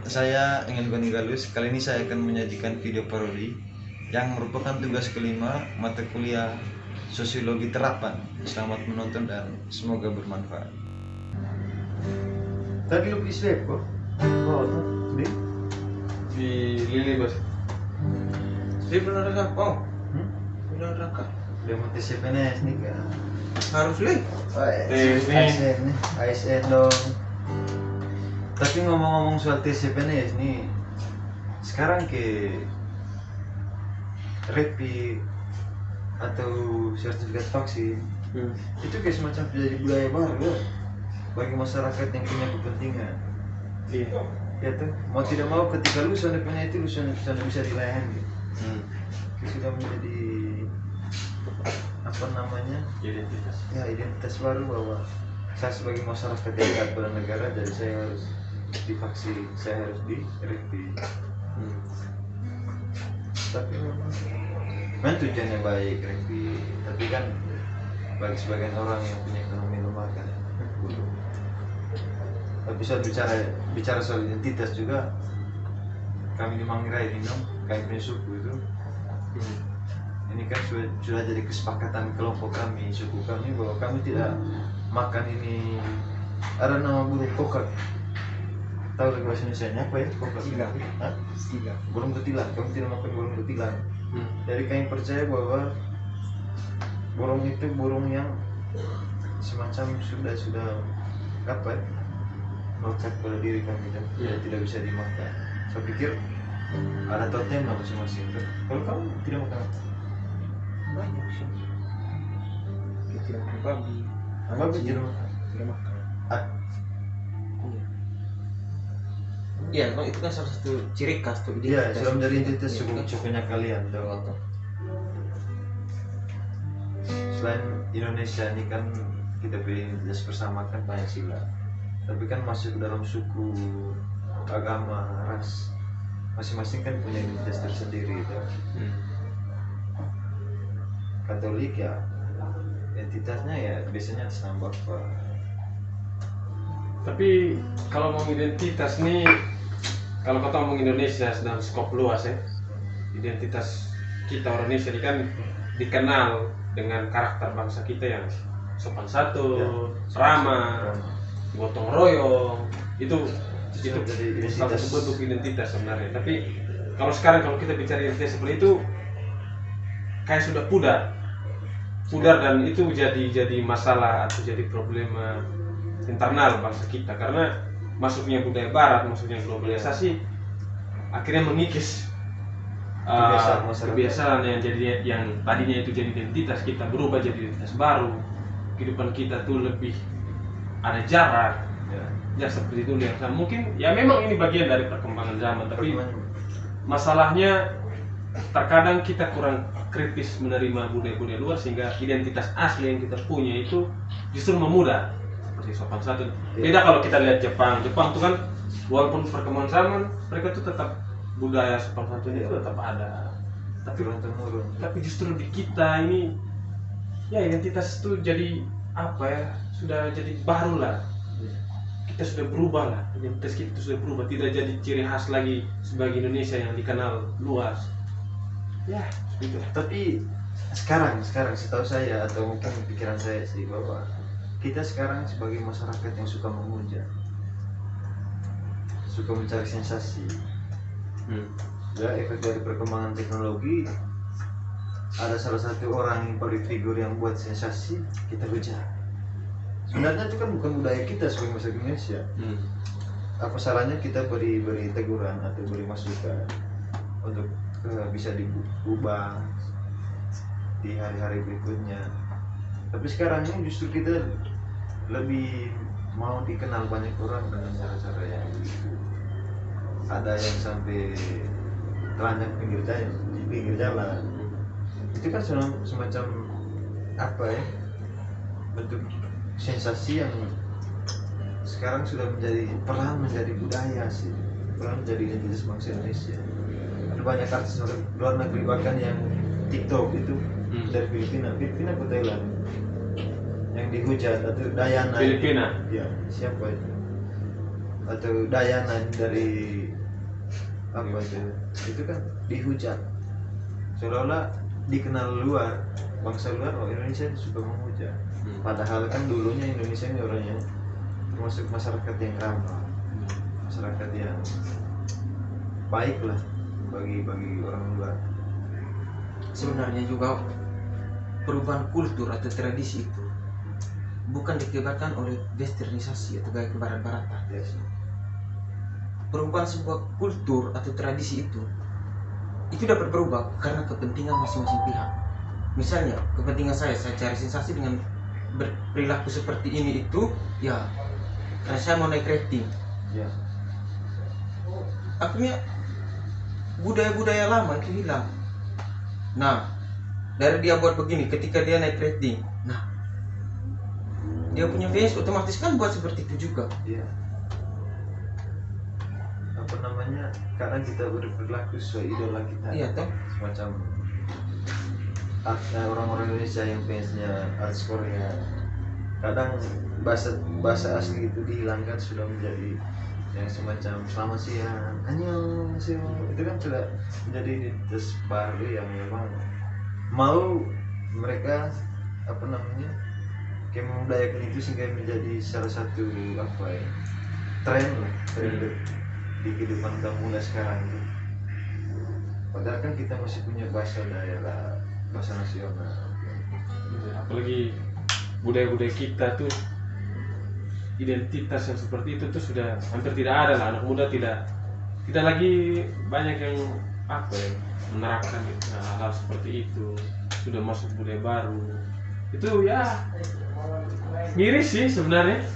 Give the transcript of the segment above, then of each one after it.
saya ingin Goni Galus. Kali ini saya akan menyajikan video parodi yang merupakan tugas kelima mata kuliah Sosiologi Terapan. Selamat menonton dan semoga bermanfaat. Tadi lu beli swab kok? Oh, di Lili bos. Dia benar ada apa? Benar ada. Dia mau tes CPNS nih kan? Harus li. ASN dong. Tapi ngomong-ngomong soal tes CPNS nih, sekarang ke REPI atau sertifikat vaksin itu kayak semacam menjadi budaya baru ya, bagi masyarakat yang punya kepentingan. Iya. Ya tuh, mau tidak mau ketika lu sudah punya itu, lu sudah bisa dilayani. Sudah menjadi apa namanya? Identitas. Ya, identitas baru bahwa saya sebagai masyarakat yang taat pada negara, jadi saya harus divaksin, saya harus di REPI. Tapi memang tujuannya baik REPI, tapi kan bagi sebagian orang yang punya ekonomi lemah kan buruk. Tapi soal bicara soal identitas juga, kami di Manggarai ini dong, kami punya suku itu, ini kan sudah jadi kesepakatan kelompok kami, suku kami, bahwa kami tidak makan ini. Ada nama burung kokak. Tahu lagi bahasa Indonesia apa ya? Kokak. Siga. Burung kutilang. Kami tidak makan burung kutilang. Jadi kami percaya bahwa burung itu burung yang semacam sudah apa ya? Melekat pada diri kami dan tidak bisa dimakan. Saya pikir ada totem lah masing-masing. Kalau kamu tidak makan apa? Banyak sih. Kita tidak makan babi. Babi tidak makan. Tidak makan. Iya, itu kan salah satu ciri khas tuh. Iya, sudah menjadi identitas sukunya kalian. Selain Indonesia ini kan kita punya identitas bersama kan Pancasila. Tapi kan masuk dalam suku, agama, ras, masing-masing kan punya identitas tersendiri itu. Katolik ya identitasnya ya biasanya atas nama Bapak. Tapi kalau mau identitas nih, kalau kata ngomong Indonesia dalam skop luas ya, identitas kita orang Indonesia ini kan dikenal dengan karakter bangsa kita yang sopan santun, ramah, gotong royong, itu salah satu bentuk identitas sebenarnya. Tapi kalau sekarang kalau kita bicara identitas seperti itu, kayak sudah pudar dan itu jadi masalah atau jadi problema internal bangsa kita, karena masuknya budaya barat, masuknya globalisasi akhirnya mengikis kebiasaan yang tadinya itu jadi identitas kita berubah jadi identitas baru. Kehidupan kita tuh lebih ada jarak ya seperti itu lihat. Mungkin ya memang ini bagian dari perkembangan zaman, tapi masalahnya terkadang kita kurang kritis menerima budaya-budaya luar sehingga identitas asli yang kita punya itu justru memudar. Seperti sopan santun. Beda kalau kita lihat Jepang tuh kan walaupun perkembangan zaman mereka tuh tetap budaya sopan santun itu tetap ada. Tapi justru di kita ini ya identitas itu jadi apa ya, sudah jadi baru lah. Kita sudah berubah lah, identitas kita sudah berubah, tidak jadi ciri khas lagi sebagai Indonesia yang dikenal luas. Ya, gitu. Tapi sekarang setahu saya atau mungkin pikiran saya sih bahwa kita sekarang sebagai masyarakat yang suka memuja, suka mencari sensasi. Ya, efek dari perkembangan teknologi, ada salah satu orang public figure yang buat sensasi, kita hujat. Sebenarnya itu kan bukan budaya kita sebagai masyarakat Indonesia. Apa salahnya kita beri teguran atau beri masukan untuk bisa diubah di hari-hari berikutnya. Tapi sekarang ini justru kita lebih mau dikenal banyak orang dengan cara-cara yang ada yang sampai telanjang di pinggir jalan. Itu kan semacam apa ya, bentuk sensasi yang sekarang sudah perlahan menjadi budaya sih, perlahan menjadi identitas bangsa Indonesia. Ada banyak artis luar negeri bahkan yang TikTok itu dari Filipina atau Thailand yang dihujat, atau Dayana Filipina ya siapa itu, atau Dayana dari apa itu kan dihujat, seolah-olah dikenal luar, bangsa luar, oh Indonesia itu suka menghujat. Padahal kan dulunya Indonesia ini orangnya termasuk masyarakat yang ramah, masyarakat yang baik lah bagi orang luar. Sebenarnya juga perubahan kultur atau tradisi itu bukan dikibatkan oleh westernisasi atau gaya kebarat-baratan. Yes. Perubahan sebuah kultur atau tradisi itu dapat berubah karena kepentingan masing-masing pihak. Misalnya kepentingan saya cari sensasi dengan berperilaku seperti ini itu ya karena saya mau naik rating. Ya. Akhirnya budaya-budaya lama itu hilang. Nah, dari dia buat begini ketika dia naik rating, nah dia punya fans otomatis kan buat seperti itu juga. Iya. Apa namanya? Karena kita berperilaku sesuai idola kita. Iya toh. Semacam orang-orang Indonesia yang fansnya artis Korea, kadang bahasa asli itu dihilangkan sudah menjadi yang semacam selamat siang, annyeonghaseyo, itu kan sudah menjadi identitas baru yang memang mau mereka apa namanya kayak membudayakan itu sehingga menjadi salah satu apa ya tren di kehidupan kaum muda sekarang itu. Padahal kan kita masih punya bahasa daerah, bahasa nasional. Apalagi budaya-budaya kita tuh identitas yang seperti itu tuh sudah hampir tidak ada lah. Anak muda tidak lagi banyak yang apa ya menerapkan hal-hal seperti itu. Sudah masuk budaya baru itu ya miris sih sebenarnya.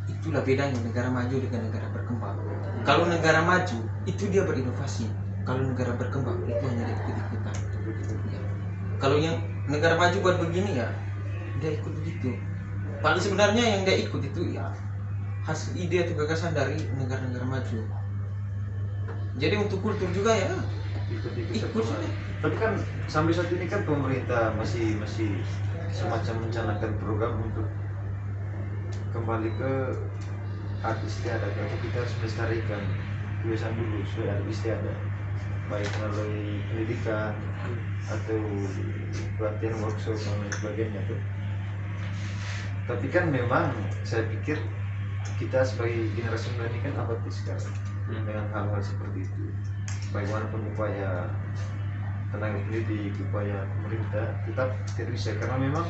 Itulah bedanya negara maju dengan negara berkembang. Kalau negara maju itu dia berinovasi, kalau negara berkembang itu hanya ikut-ikutan. Ya. Kalau yang negara maju buat begini ya dia ikut begitu. Paling sebenarnya yang dia ikut itu ya hasil ide atau gagasan dari negara-negara maju. Jadi untuk kultur juga ya ikut saja. Tapi kan sampai saat ini kan pemerintah masih semacam mencanangkan program untuk kembali ke art istiadat, atau kita harus melestarikan kebiasaan dulu sesuai art istiadat, baik melalui pendidikan atau pelatihan workshop dan lain sebagainya tuh. Tapi kan memang saya pikir kita sebagai generasi muda ini kan apatis sekarang dengan hal-hal seperti itu. Bagaimanapun upaya tenaga pendidik, upaya pemerintah tetap tidak bisa, karena memang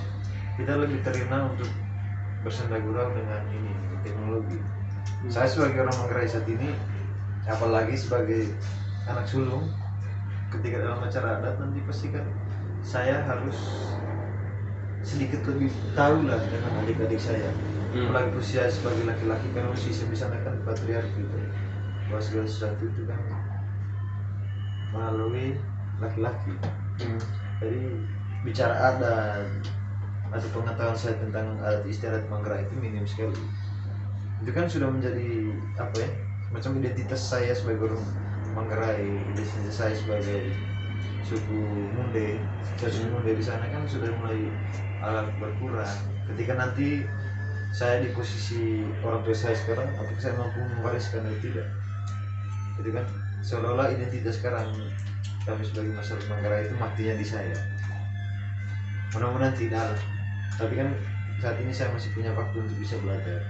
kita lebih terkenal untuk bersenda gurau dengan ini teknologi. Saya sebagai orang Manggarai saat ini, apalagi sebagai anak sulung, ketika dalam acara adat nanti pasti kan saya harus sedikit lebih tahu lah dengan adik-adik saya. Apalagi usia sebagai laki-laki kan masih bisa kan patriarki gitu. Bahwa segala sesuatu itu kan melalui laki-laki. Jadi bicara adat atau pengetahuan saya tentang adat istiadat Manggarai itu minim sekali. Itu kan sudah menjadi apa ya, macam identitas saya sebagai orang Manggarai, identitas saya sebagai suku Munde. Suku Munde di sana kan sudah mulai alat berkurang. Ketika nanti saya di posisi orang tua saya sekarang, apakah saya mampu mewariskan atau tidak? Itu kan seolah-olah identitas sekarang kami sebagai masyarakat Manggarai itu matinya di saya. Mudah-mudahan tidak lah. Tapi kan saat ini saya masih punya waktu untuk bisa belajar.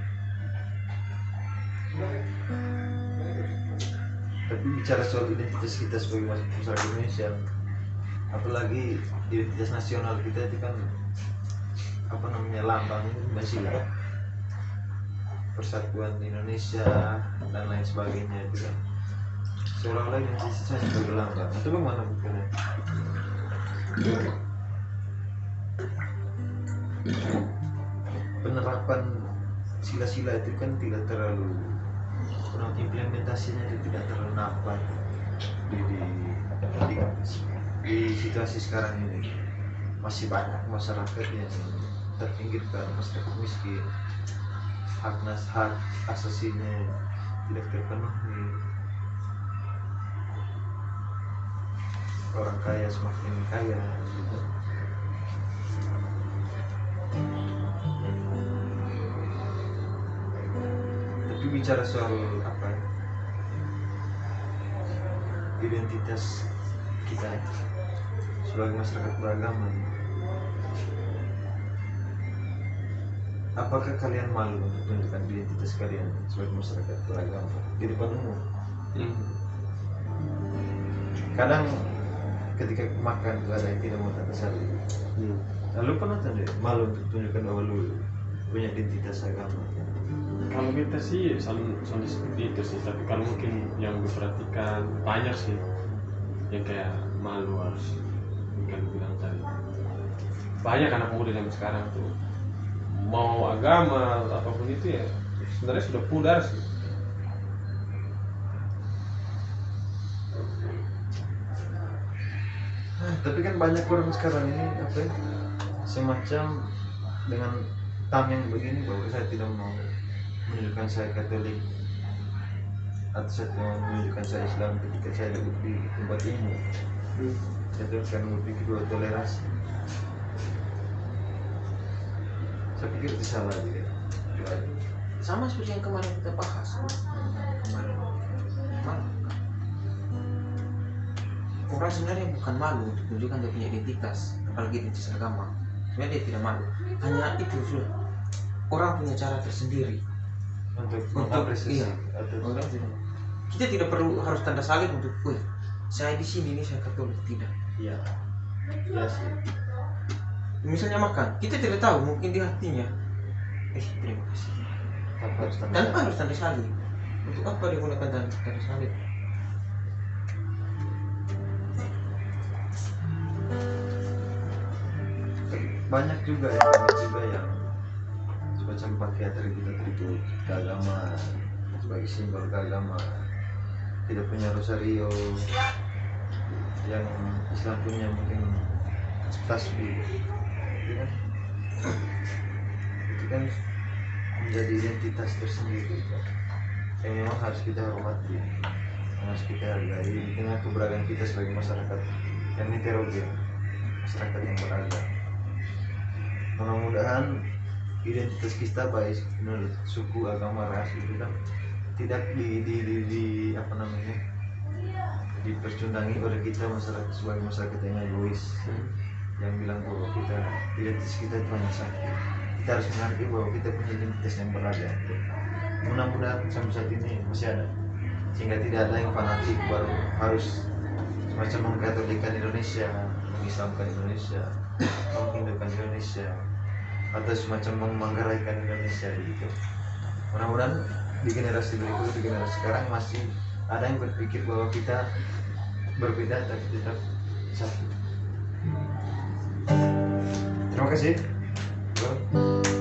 Tapi bicara soal identitas kita sebagai masyarakat Indonesia, apalagi identitas nasional kita itu kan apa namanya lambang Pancasila, Persatuan Indonesia dan lain sebagainya itu kan seolah-olah identitas saya sebagai lambang. Itu bagaimana bukannya? Penerapan sila-sila itu kan tidak terlalu, implementasinya itu tidak terlalu nampak di situasi sekarang ini. Masih banyak masyarakat yang terpinggirkan, masyarakat miskin, hak asasinya tidak terpenuhi, orang kaya semakin kaya gitu. Tapi bicara soal apa identitas kita sebagai masyarakat beragama. Apakah kalian malu untuk menunjukkan identitas kalian sebagai masyarakat beragama di depan umum? Kadang ketika makan tuh ada yang tidak mau tata salib. Lalu pernah tanda malu untuk tunjukkan bahwa lu punya identitas agama? Kalau kita sih selalu seperti itu sih, tapi kalau mungkin yang gue perhatikan banyak sih yang kayak malu harus kan bilang tadi. Banyak anak muda yang sekarang tuh mau agama apapun itu ya sebenarnya sudah pudar sih. Tapi kan banyak orang sekarang ini apa ya, semacam dengan tameng begini bahwa saya tidak mau menunjukkan saya Katolik atau saya tidak mau menunjukkan saya Islam ketika saya duduk di tempat ini. Itu kan berpikir bahwa toleransi. Saya pikir itu salah juga. Sama seperti yang kemarin kita bahas. Kemarin memang orang sebenarnya bukan malu untuk menunjukkan dia punya identitas, apalagi identitas agama. Sebenarnya dia tidak malu, hanya itu sudah orang punya cara tersendiri untuk mengapresiasi atau orang tidak. Kita tidak perlu harus tanda salib untuk, wih, saya di sini nih saya Katolik, tidak. iya sih. Misalnya makan, kita tidak tahu mungkin di hatinya, terima kasih. Tanpa harus tanda Tanpa salib. harus tanda salib. Untuk apa dia gunakan tanda salib? Banyak juga yang semacam pakai atribut keagamaan sebagai simbol keagamaan, tidak punya rosario, yang Islam punya mungkin tasbih, itu kan menjadi identitas tersendiri yang memang harus kita hormati, harus kita hargai di tengah keberagaman kita sebagai masyarakat yang heterogen, masyarakat yang beragam. Mudah-mudahan identitas kita baik menurut suku, agama, ras itu kan tidak di apa namanya dipercundangi oleh kita masyarakat sebagai masyarakat yang egois yang bilang bahwa kita identitas kita itu hanya satu. Kita harus menghargai bahwa kita punya identitas yang beragam. Mudah-mudahan sampai saat ini masih ada, sehingga tidak ada yang fanatik baru harus semacam mengkatolikan Indonesia, mengislamkan Indonesia, menghindukan Indonesia, atau semacam memanggaraikan Indonesia gitu. Mudah-mudahan di generasi berikut, di generasi sekarang masih ada yang berpikir bahwa kita berbeda tapi tetap satu. Terima kasih, bro.